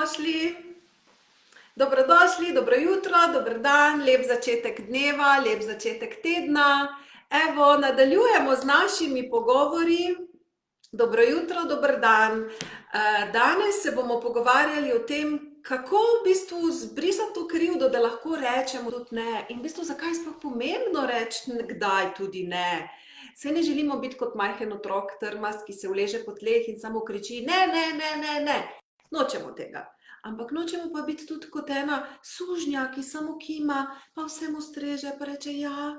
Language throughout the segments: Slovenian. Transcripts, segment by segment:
Dobrodošli, dobrodošli, dobro jutro, dober dan, lep začetek dneva, lep začetek tedna. Evo, nadaljujemo z našimi pogovori. Dobro jutro, dober dan. Danes se bomo pogovarjali o tem, kako v bistvu zbrisati to krivdo, da lahko rečemo tudi ne. In v bistvu, zakaj je sploh pomembno reči kdaj tudi ne. Saj ne želimo biti kot majhen otrok, trmast, ki se uleže po tleh in samo kriči ne, ne, ne, ne, ne. Nočemo tega. Ampak nočemo pa biti tudi kot ena sužnja, ki samo kima, pa vsemu streže, pa reče ja,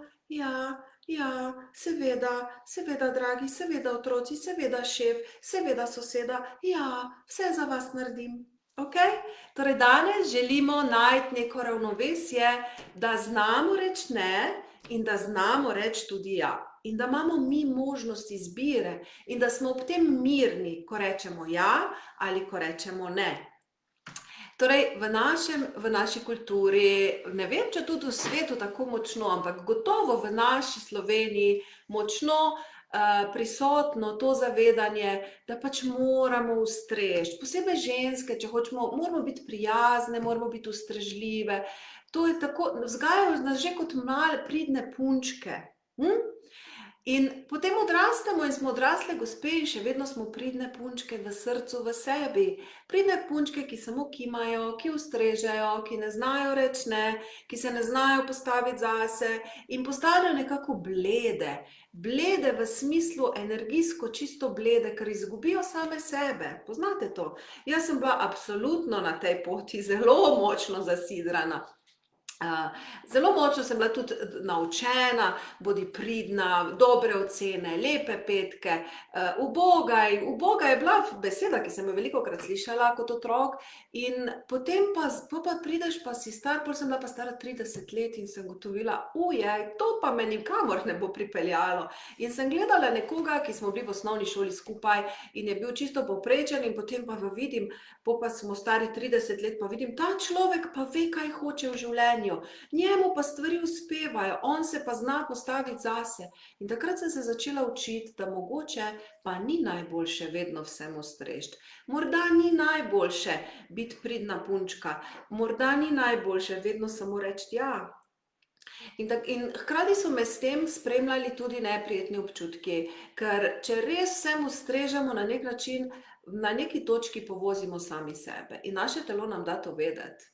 seveda, dragi, seveda, otroci, seveda, šef, seveda, soseda, ja, vse za vas naredim. Okay? Torej, danes želimo najti neko ravnovesje, da znamo reči ne in da znamo reči tudi ja. In da imamo mi možnost izbire in da smo ob tem mirni, ko rečemo ja ali ko rečemo ne. Torej, v naši kulturi, ne vem, če tudi v svetu tako močno, ampak gotovo v naši Sloveniji močno prisotno to zavedanje, da pač moramo ustreči. Posebej ženske, če hočemo, moramo biti prijazne, moramo biti ustrežljive. To je tako, vzgajajo nas že kot male pridne punčke. In potem odrastemo in smo odrasle gospe in še vedno smo pridne punčke v srcu, v sebi. Pridne punčke, ki samo kimajo, ki ustrežejo, ki ne znajo reči ne, ki se ne znajo postaviti zase in postanejo nekako blede. Blede v smislu energijsko čisto blede, ker izgubijo same sebe. Poznate to? Jaz sem bila absolutno na tej poti zelo močno zasidrana. Zelo močno sem bila tudi naučena, bodi pridna, dobre ocene, lepe petke, ubogaj je bila beseda, ki sem jo velikokrat slišala kot otrok in potem pa prideš pa si star, potem sem bila pa stara 30 let in sem gotovila, to pa me nikamor ne bo pripeljalo. In sem gledala nekoga, ki smo bili v osnovni šoli skupaj in je bil čisto povprečen in potem pa vidim, pa smo stari 30 let, pa vidim, ta človek pa ve, kaj hoče v življenju. Njemu pa stvari uspevajo, on se pa zna postaviti zase. In takrat sem se začela učiti, da mogoče pa ni najboljše vedno vsem ustreči. Morda ni najboljše biti pridna punčka, morda ni najboljše vedno samo reči ja. In hkrati so me s tem spremljali tudi neprijetni občutki, ker če res vsem ustrežemo na nek način, na neki točki povozimo sami sebe in naše telo nam da to vedeti.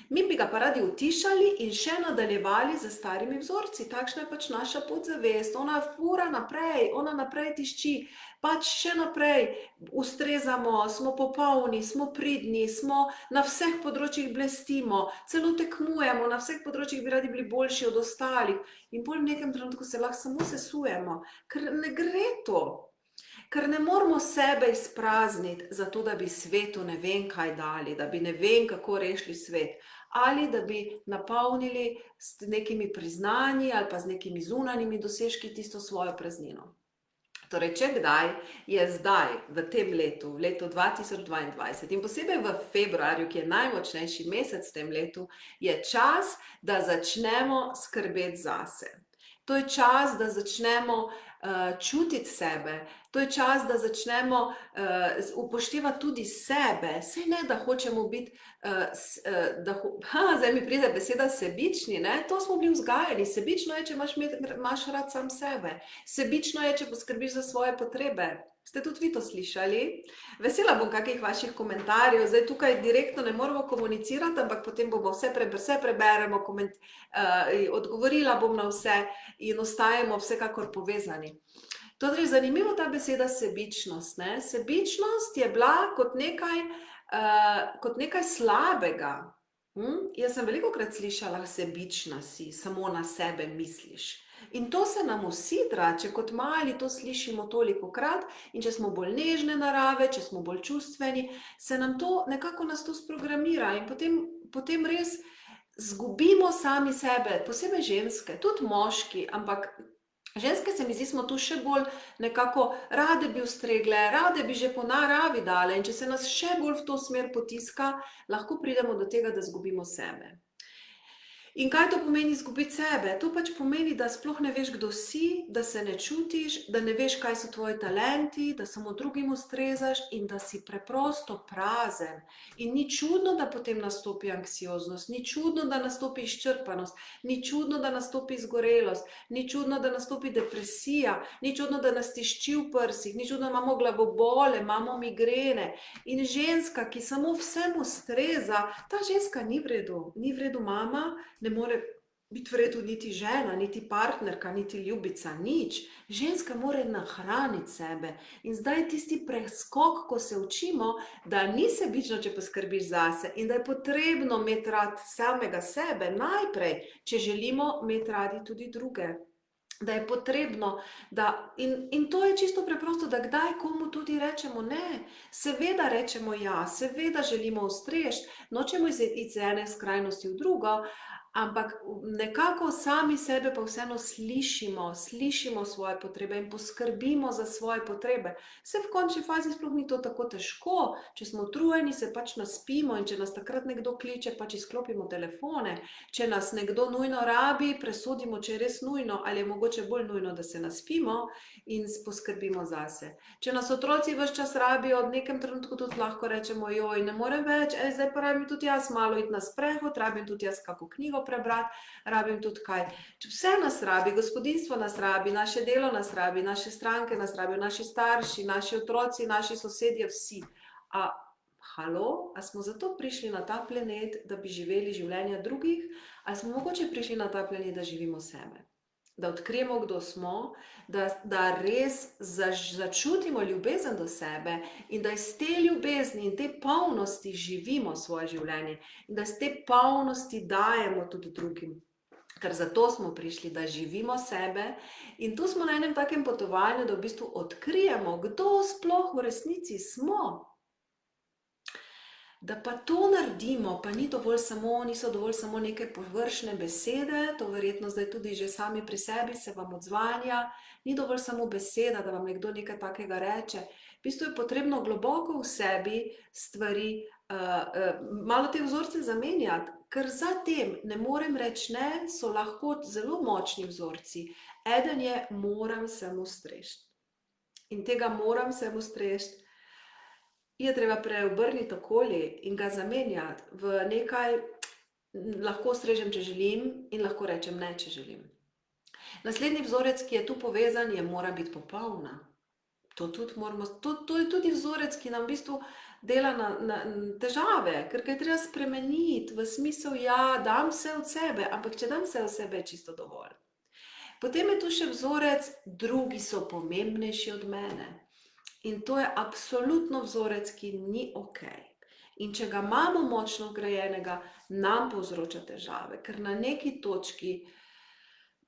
Mi bi ga pa radi utišali in še nadaljevali z starimi vzorci, takšna je pač naša podzavest, ona fura naprej, ona naprej tišči, pač še naprej ustrezamo, smo popolni, smo pridni, smo na vseh področjih blestimo, celo tekmujemo, na vseh področjih bi radi bili boljši od ostalih in pol v nekem trenutku se lahko samo sesujemo, ker ne gre to. Ker ne moramo sebe izprazniti zato, da bi svetu ne vem kaj dali, da bi ne vem kako rešili svet, ali da bi napolnili s nekimi priznanji ali pa z nekimi zunanjimi dosežki tisto svojo praznino. Torej, če kdaj, je zdaj, v tem letu, v letu 2022 in posebej v februarju, ki je najmočnejši mesec v tem letu, je čas, da začnemo skrbeti zase. To je čas, da začnemo čutiti sebe, to je čas, da začnemo upoštevati tudi sebe, saj ne, da hočemo biti, zdaj mi pride beseda sebični, ne, to smo bili vzgajani, sebično je, če imaš rad sam sebe, sebično je, če poskrbiš za svoje potrebe. Ste tudi vi to slišali? Vesela bom kakih vaših komentarjev, zdaj tukaj direktno ne moramo komunicirati, ampak potem bomo vse preberemo, odgovorila bom na vse in ostajamo vsekakor povezani. Torej, zanimivo ta beseda sebičnost, ne? Sebičnost je bila kot nekaj slabega. Jaz sem velikokrat slišala, sebična si, samo na sebe misliš. In to se nam usidra, če kot mali to slišimo tolikokrat in če smo bolj nežne narave, če smo bolj čustveni, se nam to nekako nas to sprogramira in potem res zgubimo sami sebe, posebej ženske, tudi moški, ampak ženske se mi zdi, smo tu še bolj nekako rade bi ustregle, rade bi že po naravi dale in če se nas še bolj v to smer potiska, lahko pridemo do tega, da zgubimo sebe. In kaj to pomeni izgubiti sebe? To pač pomeni, da sploh ne veš, kdo si, da se ne čutiš, da ne veš, kaj so tvoji talenti, da samo drugim ustrezaš in da si preprosto prazen. In ni čudno, da potem nastopi anksioznost, ni čudno, da nastopi izčrpanost, ni čudno, da nastopi izgorelost, ni čudno, da nastopi depresija, ni čudno, da nas tišči v prsih, ni čudno, da imamo glavobole, imamo migrene. In ženska, ki samo vsem ustreza, ta ženska ni v redu mama, ne more biti v redu niti žena, niti partnerka, niti ljubica, nič. Ženska mora nahraniti sebe. In zdaj je tisti preskok, ko se učimo, da ni sebično, če poskrbiš zase in da je potrebno imeti rad samega sebe najprej, če želimo imeti radi tudi druge. Da je potrebno, in to je čisto preprosto, da kdaj komu tudi rečemo ne, seveda rečemo ja, seveda želimo ustreči, nočemo iti iz ene skrajnosti v drugo, ampak nekako sami sebe pa vseeno slišimo svoje potrebe in poskrbimo za svoje potrebe. Vse v končni fazi sploh ni to tako težko, če smo utrujeni, se pač naspimo in če nas takrat nekdo kliče, pač izklopimo telefone, če nas nekdo nujno rabi, presodimo, če je res nujno ali je mogoče bolj nujno, da se naspimo in poskrbimo zase. Če nas otroci ves čas rabijo, od nekem trenutku tudi lahko rečemo, joj, ne morem več, zdaj pa rabim tudi jaz malo iti na sprehod, rabim tudi jaz kako knjigo prebrati, rabim tudi kaj. Vse nas rabi, gospodinjstvo nas rabi, naše delo nas rabi, naše stranke nas rabijo, naši starši, naši otroci, naši sosedje, vsi. Halo, a smo zato prišli na ta planet, da bi živeli življenja drugih, ali smo mogoče prišli na ta planet, da živimo sebe? Da odkrijemo, kdo smo, da res začutimo ljubezen do sebe in da iz te ljubezni in te polnosti živimo svoje življenje in da iz te polnosti dajemo tudi drugim. Ker zato smo prišli, da živimo sebe in tu smo na enem takem potovanju, da v bistvu odkrijemo, kdo sploh v resnici smo. Da pa to naredimo, pa niso dovolj samo neke površne besede, to verjetno zdaj tudi že sami pri sebi se vam odzvanja, ni dovolj samo beseda, da vam nekdo nekaj takega reče. V bistvu je potrebno globoko v sebi stvari, malo te vzorce zamenjati, ker za tem ne morem reči ne, so lahko zelo močni vzorci. Eden je, moram se mu streči. In tega moram se mu streči je treba preobrniti okoli in ga zamenjati v nekaj, lahko strežem, če želim, in lahko rečem ne, če želim. Naslednji vzorec, ki je tu povezan, je mora biti popolna. To je tudi vzorec, ki nam v bistvu dela na težave, ker ga je treba spremeniti v smisel, ja, dam vse od sebe, ampak če dam vse od sebe, je čisto dovolj. Potem je tu še vzorec, drugi so pomembnejši od mene. In to je absolutno vzorec, ki ni okej. In če ga imamo močno vgrajenega, nam povzroča težave, ker na neki točki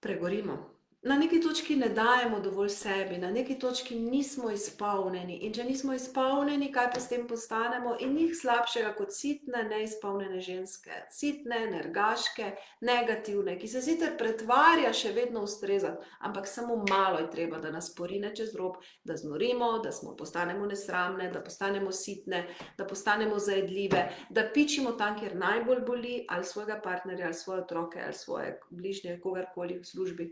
pregorimo. Na neki točki ne dajemo dovolj sebi, na neki točki nismo izpolnjeni. In če nismo izpolnjeni, kaj pa s tem postanemo? In nič slabšega kot sitne, neizpolnjene ženske. Sitne, nergaške, negativne, ki se sicer pretvarja še vedno ustrezati, ampak samo malo je treba, da nas porine čez rob, da znorimo, da postanemo nesramne, da postanemo sitne, da postanemo zajedljive, da pičimo tam, kjer najbolj boli, ali svojega partnerja, ali svoje otroke, ali svoje bližnje, kogarkoli v službi.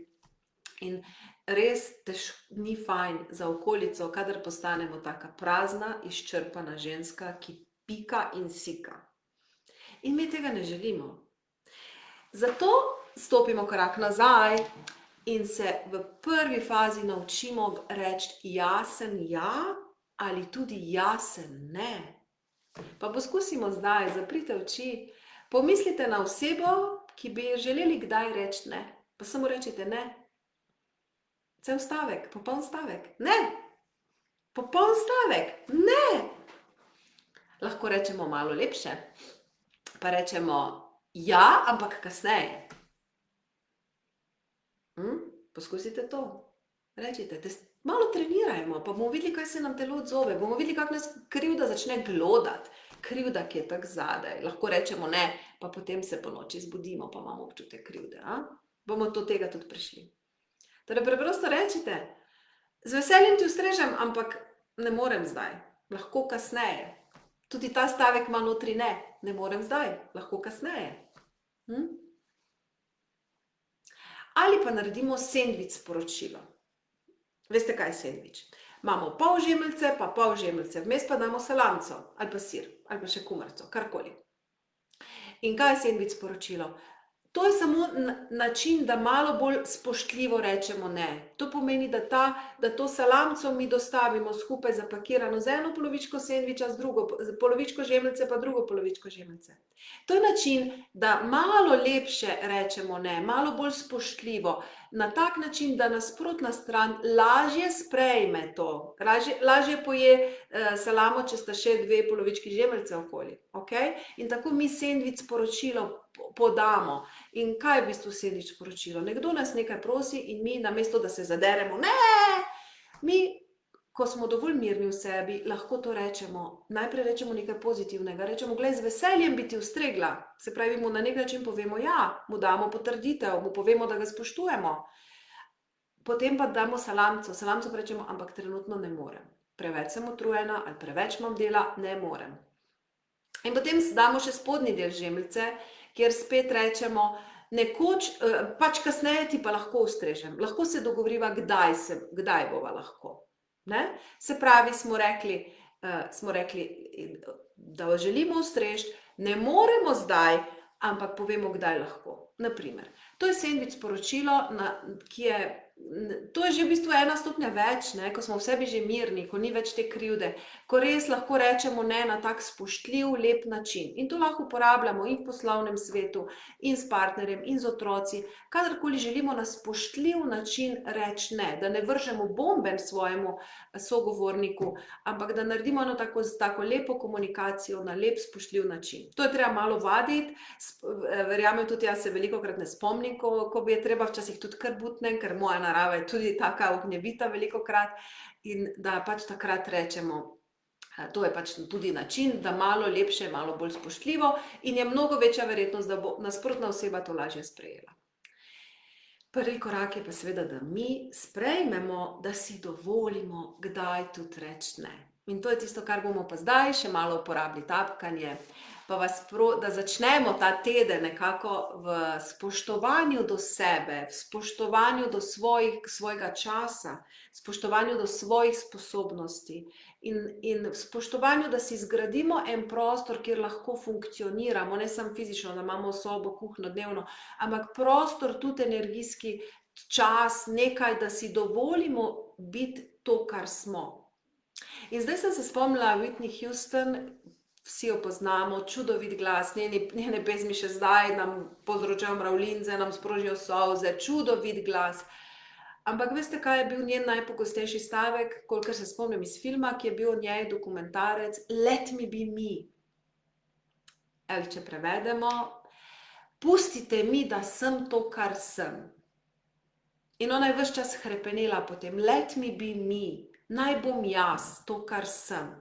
In res ni fajn za okolico, kadar postanemo taka prazna, izčrpana ženska, ki pika in sika. In mi tega ne želimo. Zato stopimo korak nazaj in se v prvi fazi naučimo reči jasen ja ali tudi jasen ne. Pa poskusimo zdaj, zaprite oči, pomislite na osebo, ki bi želeli kdaj reči ne. Pa samo rečite ne. Cel stavek, popoln stavek, ne, popoln stavek, ne. Lahko rečemo malo lepše, pa rečemo ja, ampak kasneje. Poskusite to, rečite, malo trenirajmo, pa bomo videli, kaj se nam telo odzove, bomo videli, kako nas krivda začne glodati, krivda, ki je tak zadaj. Lahko rečemo ne, pa potem se po noči zbudimo, pa imamo občutek krivde. Bomo do tega tudi prišli. Torej, preprosto rečite, z veseljem ti ustrežem, ampak ne morem zdaj, lahko kasneje. Tudi ta stavek ima notri ne morem zdaj, lahko kasneje. Ali pa naredimo sendvič sporočilo. Veste, kaj je sendvič? Imamo pol žemljice, pa pol žemljice, vmes pa damo salamco, ali pa sir, ali pa še kumarico, karkoli. In kaj je sendvič sporočilo? To je samo način, da malo bolj spoštljivo rečemo ne. To pomeni, da to salamco mi dostavimo skupaj zapakirano z eno polovičko sendviča, z drugo polovičko žemljice, pa drugo polovičko žemljice. To je način, da malo lepše rečemo ne, malo bolj spoštljivo, na tak način, da nasprotna stran lažje sprejme to, lažje poje salamo, če sta še dve polovički žemljice okoli. Okay? In tako mi sendvič sporočilo podamo. In kaj je v bistvu sendvič sporočilo? Nekdo nas nekaj prosi in mi, namesto da se zaderemo, mi, ko smo dovolj mirni v sebi, lahko to rečemo. Najprej rečemo nekaj pozitivnega, rečemo, glej, z veseljem bi ti ustregla. Se pravi, mu na nek način povemo ja, mu damo potrditev, mu povemo, da ga spoštujemo. Potem pa damo salamco, salamco rečemo, ampak trenutno ne morem. Preveč sem utrujena ali preveč imam dela, ne morem. In potem damo še spodnji del žemljice, kjer spet rečemo, nekoč, pač kasneje ti pa lahko ustrežem. Lahko se dogovoriva, kdaj bova lahko. Ne? Se pravi, smo rekli, da želimo ustrežiti, ne moremo zdaj, ampak povemo, kdaj lahko. Naprimer, to je sendvič sporočilo, to je že v bistvu ena stopnja več, ne, ko smo v sebi že mirni, ko ni več te krivde, ko res lahko rečemo ne na tak spoštljiv, lep način. In to lahko uporabljamo in v poslovnem svetu, in s partnerjem, in z otroci, kadarkoli želimo na spoštljiv način reči ne, da ne vržemo bomben svojemu sogovorniku, ampak da naredimo eno tako lepo komunikacijo na lep, spoštljiv način. To je treba malo vaditi, verjamem tudi jaz se velikokrat ne spomnim, ko bi je treba včasih tudi kar butnem, ker moja narava je tudi taka ognjevita velikokrat in da pač takrat rečemo, to je pač tudi način, da malo lepše, malo bolj spoštljivo in je mnogo večja verjetnost, da bo nasprotna oseba to lažje sprejela. Prvi korak je pa seveda, da mi sprejmemo, da si dovolimo, kdaj tudi reči ne. In to je tisto, kar bomo pa zdaj še malo uporabili, tapkanje, pa vas da začnemo ta teden nekako v spoštovanju do sebe, v spoštovanju do svojega časa, spoštovanju do svojih sposobnosti in v spoštovanju, da si zgradimo en prostor, kjer lahko funkcioniramo, ne samo fizično, da imamo sobo, kuhinjo dnevno, ampak prostor, tudi energijski čas, nekaj, da si dovolimo biti to, kar smo. In zdaj sem se spomnila Whitney Houston, vsi jo poznamo, čudovit glas, njene pesmi še zdaj nam povzročajo mravljince, nam sprožijo solze, čudovit glas. Ampak veste, kaj je bil njen najpogostejši stavek, kolikor se spomnim iz filma, ki je bil o njej dokumentarec, Let me be me. Če prevedemo, pustite mi, da sem to, kar sem. In ona je ves čas hrepenela potem, let me be me, naj bom jaz, to, kar sem.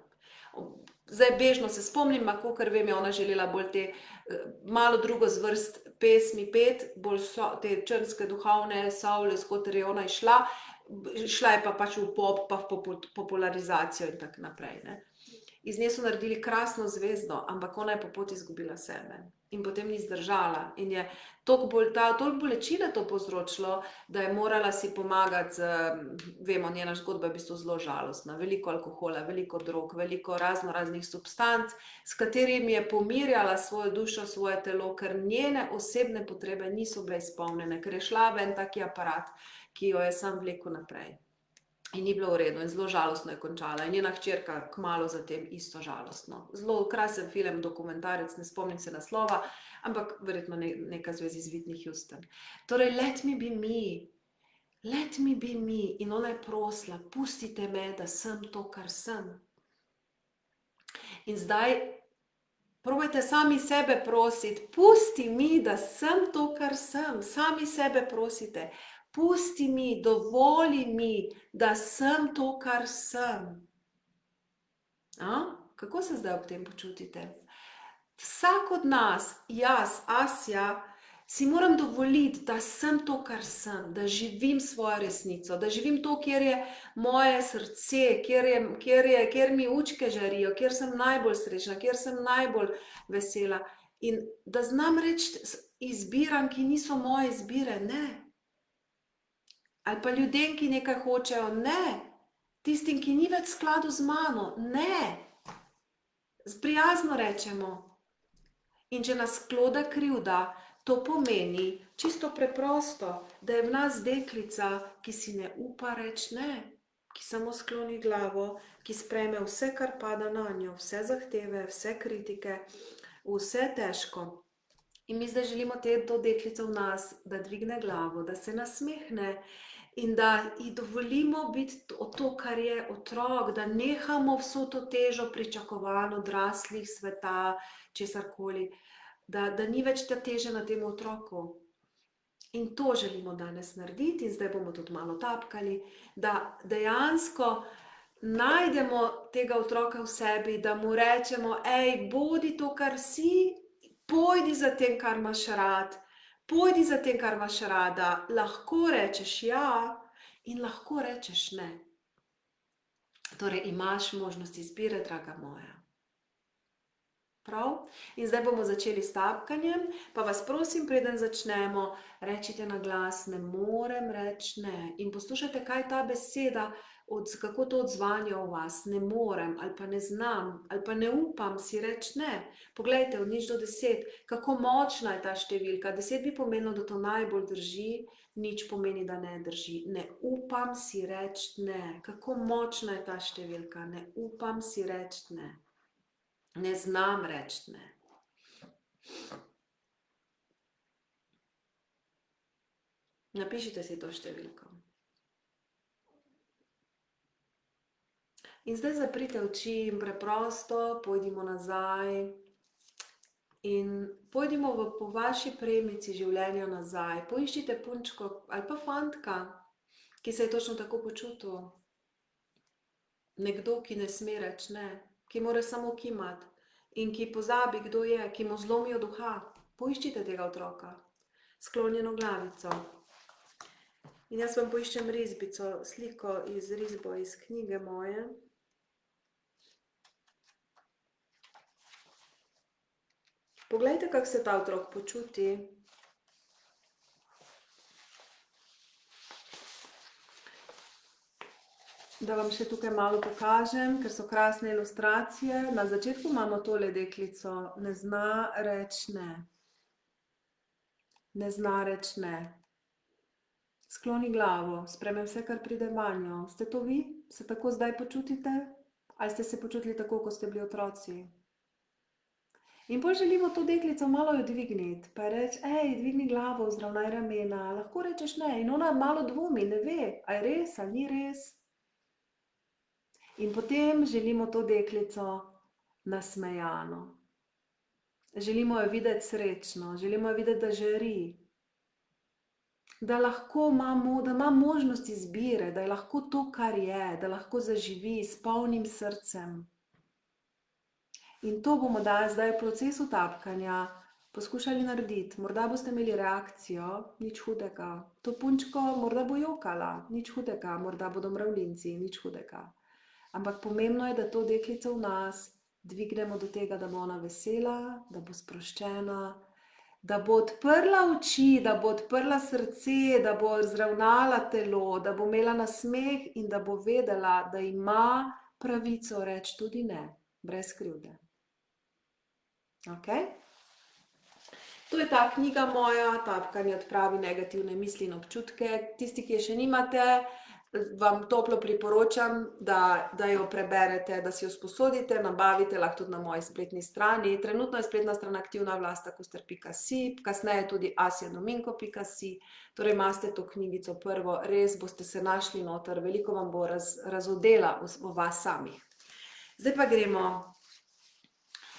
Zdaj bežno se spomnim, kakor vem, je ona želela bolj te malo drugo zvrst pesmi pet, bolj te črnske duhovne soul, s katere je ona šla je pa pač v pop, pa v popularizacijo in tako naprej. Ne. Iz nje so naredili krasno zvezdo, ampak ona je po poti izgubila sebe. In potem ni zdržala. In je toliko bolečine to povzročilo, da je morala si pomagati, vemo, njena zgodba je v bistvu zelo žalostna. Veliko alkohola, veliko drog, veliko raznih substanc, s katerimi je pomirjala svojo dušo, svoje telo, ker njene osebne potrebe niso bile izpolnjene, ker je šla v en taki aparat, ki jo je sam vlekel naprej. In ni bilo v redu in zelo žalostno je končala. In njena hčerka kmalu zatem isto žalostno. Zelo krasen film, dokumentarec, ne spomnim se naslova, ampak verjetno neka zvezi z Whitney Houston. Torej, let me be me. Let me be me. In ona je prosila, pustite me, da sem to, kar sem. In zdaj, probajte sami sebe prositi, pusti mi, da sem to, kar sem. Sami sebe prosite. Pusti mi, dovoli mi, da sem to, kar sem. Kako se zdaj ob tem počutite? Vsak od nas, jaz, Asja, si moram dovoliti, da sem to, kar sem, da živim svojo resnico, da živim to, kjer je moje srce, kjer mi učke žarijo, kjer sem najbolj srečna, kjer sem najbolj vesela. In da znam reči izbiram, ki niso moje izbire, ne. Ali pa ljudem, ki nekaj hočejo, ne. Tistim, ki ni več v skladu z mano, ne. Prijazno rečemo. In če nas kloda krivda, to pomeni čisto preprosto, da je v nas deklica, ki si ne upa reči ne, ki samo skloni glavo, ki sprejme vse, kar pada na njo, vse zahteve, vse kritike, vse težko. In mi zdaj želimo to deklico v nas, da dvigne glavo, da se nasmehne in da ji dovolimo biti to, kar je otrok, da nehamo vso to težo pričakovanj odraslih sveta, česarkoli, da ni več ta teža na tem otroku. In to želimo danes narediti in zdaj bomo tudi malo tapkali, da dejansko najdemo tega otroka v sebi, da mu rečemo, bodi to, kar si, pojdi za tem, kar imaš rad, pojdi za tem, kar imaš rada, lahko rečeš ja in lahko rečeš ne. Torej imaš možnost izbire, draga moja. Prav? In zdaj bomo začeli s tapkanjem, pa vas prosim, preden začnemo, rečite na glas, ne morem reči ne. In poslušajte, kaj je ta beseda, kako to odzvanja v vas, ne morem, ali pa ne znam, ali pa ne upam si reči ne. Poglejte, od 0 do 10, kako močna je ta številka. 10 bi pomenilo, da to najbolj drži, 0 pomeni, da ne drži. Ne upam si reči ne. Kako močna je ta številka, ne upam si reči ne. Ne znam reči ne. Napišite si to številko. In zdaj zaprite oči in preprosto pojdimo nazaj in pojdimo po vaši premici življenja nazaj. Poiščite punčko ali pa fantka, ki se je točno tako počutil. Nekdo, ki ne sme reči ne, ki mora samo kimati in ki pozabi, kdo je, ki mu zlomijo duha. Poiščite tega otroka, sklonjeno glavico. In jaz vam poiščem risbico, sliko iz risbo iz knjige moje. Poglejte, kako se ta otrok počuti. Da vam še tukaj malo pokažem, ker so krasne ilustracije. Na začetku imamo tole deklico, ne zna reči ne. Ne zna reči ne. Skloni glavo, sprejme vse, kar pride vanjo. Ste to vi? Se tako zdaj počutite? Ali ste se počutili tako, ko ste bili otroci? In potem želimo to deklico malo jo dvigniti, pa reči, dvigni glavo, vzravnaj ramena, lahko rečeš ne. In ona malo dvomi, ne ve, a je res, ali ni res. In potem želimo to deklico nasmejano. Želimo jo videti srečno, želimo jo videti, da žari. Da lahko ima možnost izbire, da je lahko to, kar je, da lahko zaživi s polnim srcem. In to bomo zdaj v procesu tapkanja poskušali narediti. Morda boste imeli reakcijo, nič hudega. To punčko morda bo jokala, nič hudega. Morda bodo mravljinci, nič hudega. Ampak pomembno je, da to deklico v nas dvignemo do tega, da bo ona vesela, da bo sproščena, da bo odprla oči, da bo odprla srce, da bo zravnala telo, da bo imela nasmeh in da bo vedela, da ima pravico reči tudi ne, brez krivde. Okay? To je ta knjiga moja, Tapkanje odpravi negativne misli in občutke. Tisti, ki je še nimate, vam toplo priporočam, da jo preberete, da si jo sposodite, nabavite, lahko tudi na moji spletni strani. Trenutno je spletna stran aktivna vlastakuster.si, kasneje tudi asjadominko.si. Torej imate to knjigico prvo, res boste se našli noter, veliko vam bo razodela o vas samih. Zdaj pa gremo.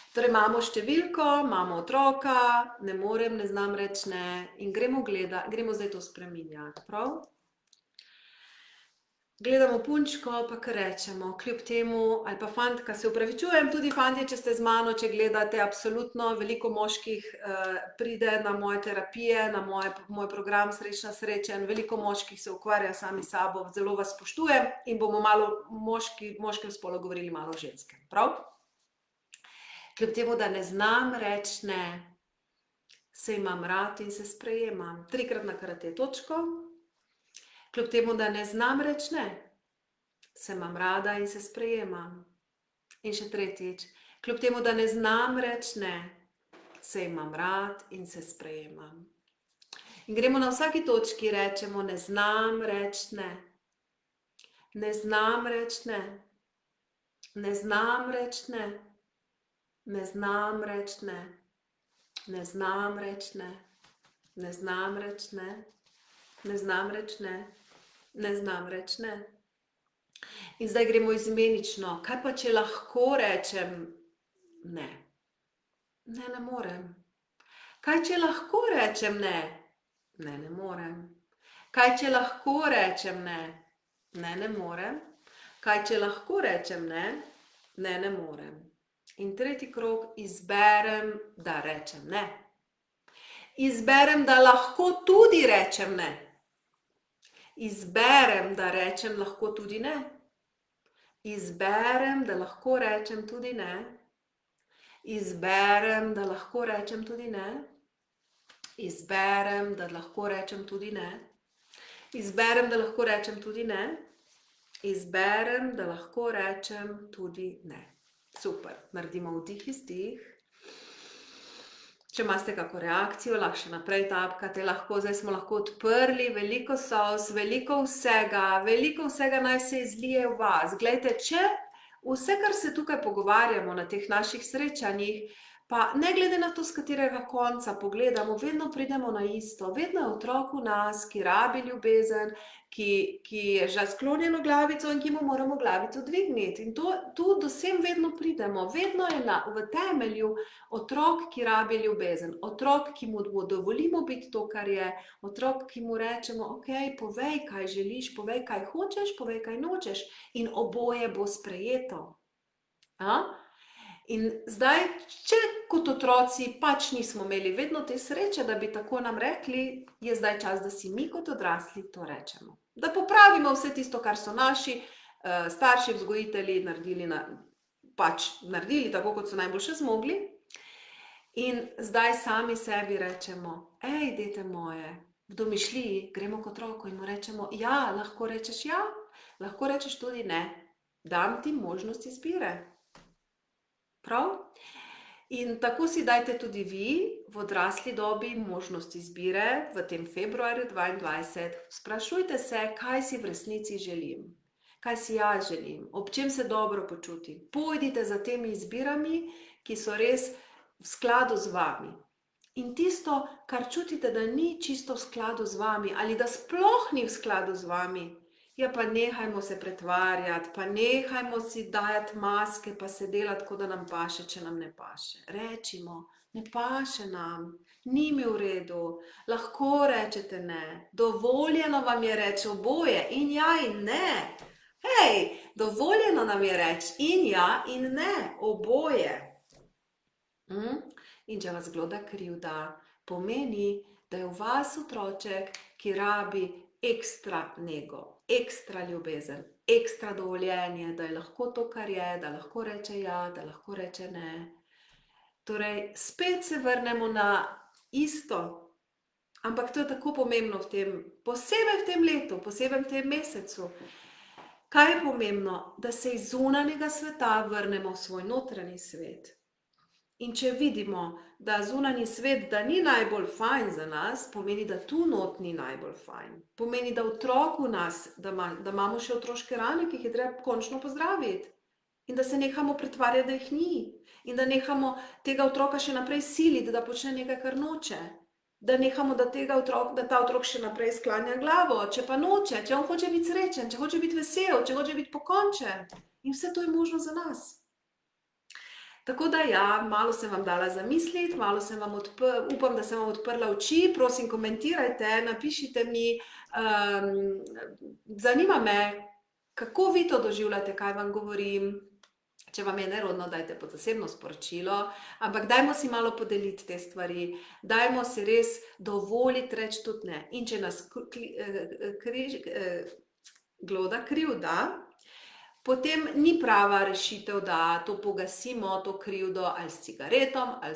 Torej imamo številko, imamo otroka, ne morem, ne znam reči ne in gremo zdaj to spreminjati, prav? Gledamo punčko, pa kar rečemo, kljub temu, ali pa fantka, se opravičujem, tudi fantje, če ste z mano, če gledate, absolutno, veliko moških pride na moje terapije, na moj program Srečna srečen, veliko moških se ukvarja sami s sabo, zelo vas spoštujem in bomo malo moškem spolu govorili malo o ženskem, prav? Kljub temu, da ne znam reči ne, se imam rad in se sprejemam. 3-krat na karate točko. Kljub temu, da ne znam reči ne, se imam rada in se sprejemam. In še tretjič, kljub temu, da ne znam reči ne, se imam rad in se sprejemam. In gremo na vsaki točki, rečemo, ne znam reči ne. Ne znam reči ne. Ne znam reči ne. Ne znam reči ne. Ne znam reči ne. Ne znam reči ne. Ne znam reči ne. Ne znam reči ne. In zdaj gremo izmenično. Kaj pa, če lahko rečem ne? Ne, ne morem. Kaj, če lahko rečem ne? Ne, ne morem. Kaj, če lahko rečem ne? Ne, ne morem. Kaj, če lahko rečem ne? Ne, ne morem. In tretji krog, izberem, da rečem ne. Izberem, da lahko tudi rečem ne. Izberem, da rečem lahko tudi ne. Izberem, da lahko rečem tudi ne. Izberem, da lahko rečem tudi ne. Izberem, da lahko rečem tudi ne. Izberem, da lahko rečem tudi ne. Izberem, da lahko rečem tudi ne. Super, naredimo vdih, izdih. Če imate kako reakcijo, lahko še naprej tapkate, zdaj smo lahko odprli veliko solz, veliko vsega naj se izlije v vas. Glejte, če vse, kar se tukaj pogovarjamo na teh naših srečanjih, pa ne glede na to, z katerega konca pogledamo, vedno pridemo na isto. Vedno je otrok v nas, ki rabi ljubezen, ki je že sklonjeno glavico in ki mu moramo glavico dvigniti. In tu do sem vedno pridemo. Vedno je v temelju otrok, ki rabi ljubezen. Otrok, ki mu dovolimo biti to, kar je. Otrok, ki mu rečemo, ok, povej, kaj želiš, povej, kaj hočeš, povej, kaj nočeš. In oboje bo sprejeto. In zdaj, če kot otroci pač nismo imeli vedno te sreče, da bi tako nam rekli, je zdaj čas, da si mi kot odrasli to rečemo. Da popravimo vse tisto, kar so naši starši, vzgojitelji naredili tako, kot so najboljše zmogli. In zdaj sami sebi rečemo, dete moje, v domišljiji gremo k otroku in mu rečemo, ja, lahko rečeš ja, lahko rečeš tudi ne, dam ti možnost izbire. Prav? In tako si dajte tudi vi v odrasli dobi možnost izbire v tem februarju 2022. Sprašujte se, kaj si v resnici želim, kaj si jaz želim, ob čem se dobro počutim. Pojdite za temi izbirami, ki so res v skladu z vami. In tisto, kar čutite, da ni čisto v skladu z vami ali da sploh ni v skladu z vami, ja, pa nehajmo se pretvarjati, pa nehajmo si dajati maske, pa se delati, kot da nam paše, če nam ne paše. Rečimo, ne paše nam, ni mi v redu, lahko rečete ne, dovoljeno vam je reči oboje, in ja in ne. Dovoljeno nam je reči in ja in ne, oboje. In če vas gloda krivda, pomeni, da je v vas otroček, ki rabi ekstra nego, ekstra ljubezen, ekstra dovoljenje, da je lahko to, kar je, da lahko reče ja, da lahko reče ne. Torej, spet se vrnemo na isto, ampak to je tako pomembno posebej v tem letu, posebej v tem mesecu. Kaj je pomembno? Da se iz zunanjega sveta vrnemo v svoj notranji svet. In če vidimo, da zunanji svet, da ni najbolj fajn za nas, pomeni, da tu not ni najbolj fajn. Pomeni, da otrok v nas, da imamo še otroške rane, ki jih je treba končno pozdraviti. In da se nehamo pretvarjati, da jih ni. In da nehamo tega otroka še naprej siliti, da počne nekaj, kar noče. Da nehamo, da ta otrok še naprej sklanja glavo, če pa noče, če on hoče biti srečen, če hoče biti vesel, če hoče biti pokončen. In vse to je možno za nas. Tako da ja, malo sem vam dala zamisliti, malo sem vam upam, da sem vam odprla oči, prosim komentirajte, napišite mi, zanima me, kako vi to doživljate, kaj vam govorim, če vam je nerodno, dajte pod zasebno sporočilo, ampak dajmo si malo podeliti te stvari, dajmo si res dovoliti reči tudi ne. In če nas gloda krivda, potem ni prava rešitev, da to pogasimo, to krivdo ali s cigaretom, ali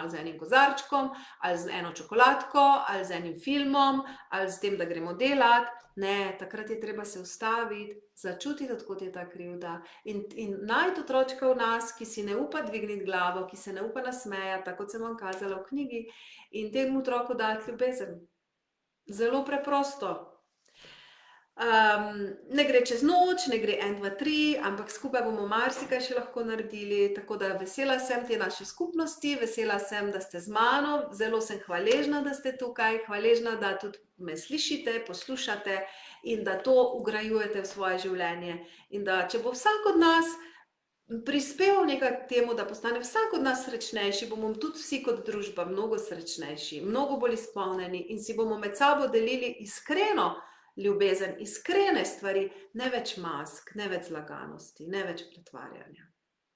z enim kozarčkom, ali z eno čokoladko, ali z enim filmom, ali s tem, da gremo delat. Ne, takrat je treba se ustaviti, začutiti, odkot je ta krivda in najti otročka v nas, ki si ne upa dvigniti glavo, ki se ne upa nasmejati, tako kot sem vam kazala v knjigi, in temu otroku dati ljubezen. Zelo preprosto. Ne gre čez noč, ne gre 1, 2, 3, ampak skupaj bomo marsikaj še lahko naredili, tako da vesela sem te naše skupnosti, vesela sem, da ste z mano, zelo sem hvaležna, da ste tukaj, hvaležna, da tudi me slišite, poslušate in da to vgrajujete v svoje življenje. In da če bo vsak od nas prispeval nekaj k temu, da postane vsak od nas srečnejši, bomo tudi vsi kot družba mnogo srečnejši, mnogo bolj izpolnjeni in si bomo med sabo delili iskreno ljubezen, iskrene stvari, ne več mask, ne več zlaganosti, ne več pretvarjanja.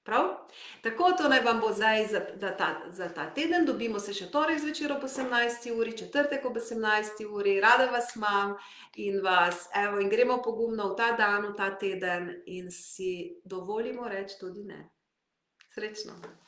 Prav? Tako to naj vam bo zdaj za ta teden. Dobimo se še torek zvečer ob 18. uri, četrtek ob 18. uri. Rada vas imam in in gremo pogumno v ta dan, v ta teden in si dovolimo reči tudi ne. Srečno!